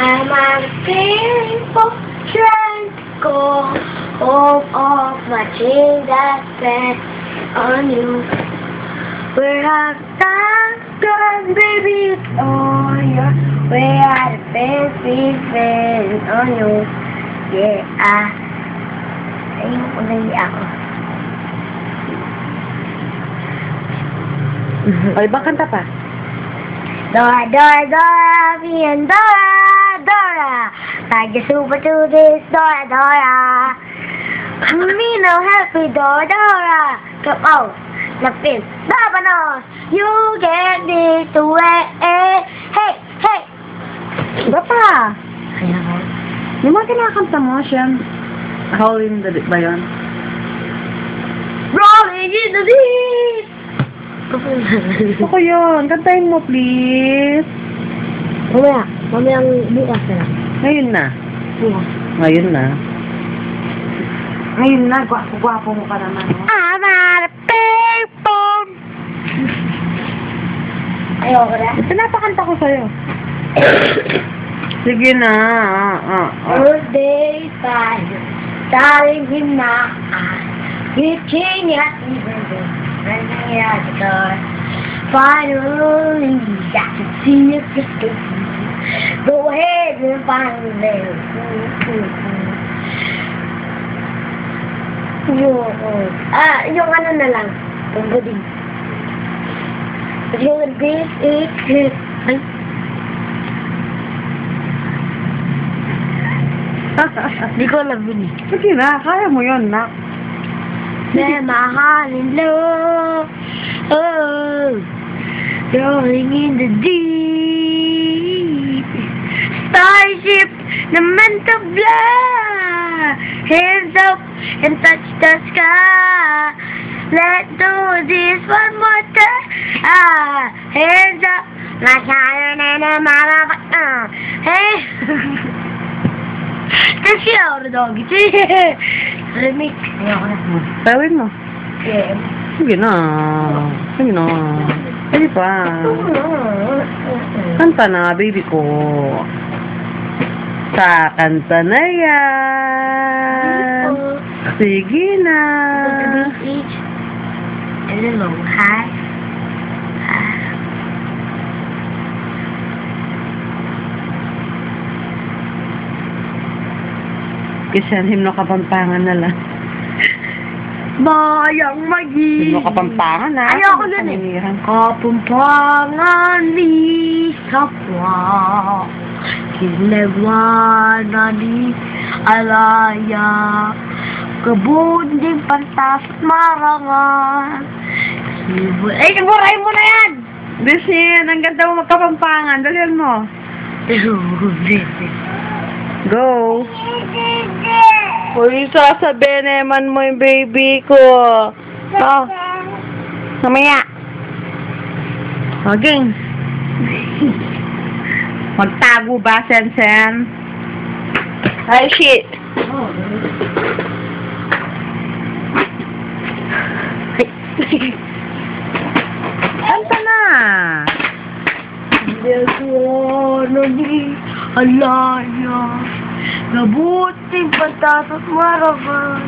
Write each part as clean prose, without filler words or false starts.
I'm a painful trying to go home off my chains that spent on you. Where I've done, baby, it's on your way out of fancy friends on you. Yeah, ayun ko na ako. O, ibang kanta pa. Dora, Dora, Dora, me and Dora, Dora. Like a super to this Dora, Dora. Me no happy Dora, Dora. Come out, lapin, Babanos. You get me to hey, hey. Iba pa. Ayan ko. Yung mga kinakanta mo, Shem. Howling in the Deep ba yun? Rolling in the deep. Ako yun. Kantahin mo, please. Mamayang bukas na lang. Ngayon na. Bukas. Ngayon na. Ngayon na. Gwapo mo pa naman. Oh. I'm out of people. Ayoko na. Pinapakanta ko sa'yo. Sige na. Birthday tayo, darling na reaching at even running out the door. Finally, I can see your crystal. Go ahead and find me. Yung ano na lang, yung buding. Yung this is ay. Di ko alam yun eh. Sige na, kaya mo yun, nak. Mahal in love, oh, rolling in the deep. Starship naman to fly, hands up and touch the sky. Let's do this one more time. Hands up, like iron and a motherfucker. Hey. Kasi ako na dog. Remix. Ayoko na. Tawin mo. Yeah. Sige na. Sige na. Sige pa. Kanta na, baby ko. Kakanta na yan. Sige na. A little high. Kasi yan, himno Kapampangan na lang. Bayang magi. Himno Kapampangan na. Ayoko nun eh. Kapampangan ni Sapwa. Kinagwa na ni Alaya. Kabunding pantas at marangan. Ay, buray mo na yan! Bisin, ang ganda mo magkapampangan. Dalihan mo. Go! Uy, sasabihin naman mo yung baby ko. Oh. Mamaya. Hugging. Magtago ba, Sen-Sen? Ay, shit. Kanta na. Ano ni Alaya. Nabuting patas at maragan.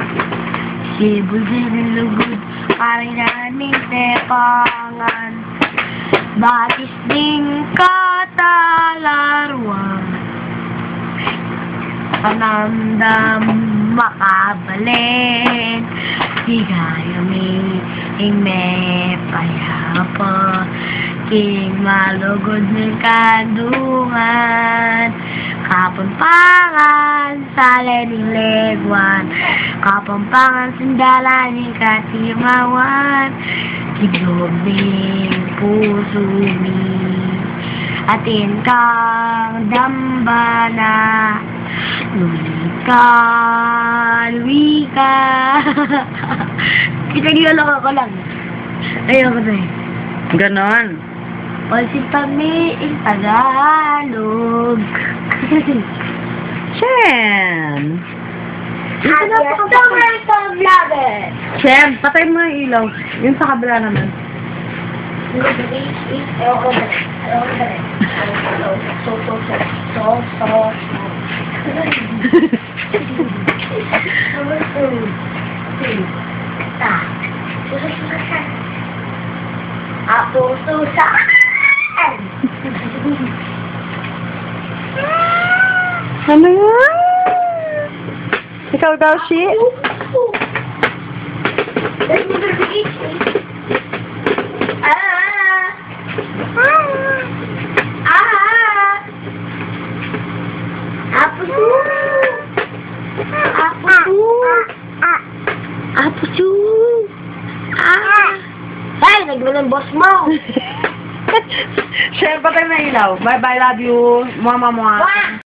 Sibol din ang lugod. Karing naning tepangan. Batis ding katalarwan. Panamdam makabalik. Higayaming may payapa. King malugod ng kandungan. Kapampangan sa lening legwan. Kapampangan sandalan ng katimawan. Kiglobing puso mi. Atin kang dambana. Luwi ka. Kitagilala ko lang. Ayoko na eh. Ganon. Pansin kami in Tagalog. Shem! Sobrang vlogger! Shem, patay mo yung ilaw. Yung sa kabila naman. Ayoko na rin. Apo Susan! Ano yan? Ikaw daw, Shi? Apusu! Ay, nagman ng boss mo! Share, patay na ilaw. Bye-bye, love you. Mama mo. Wah!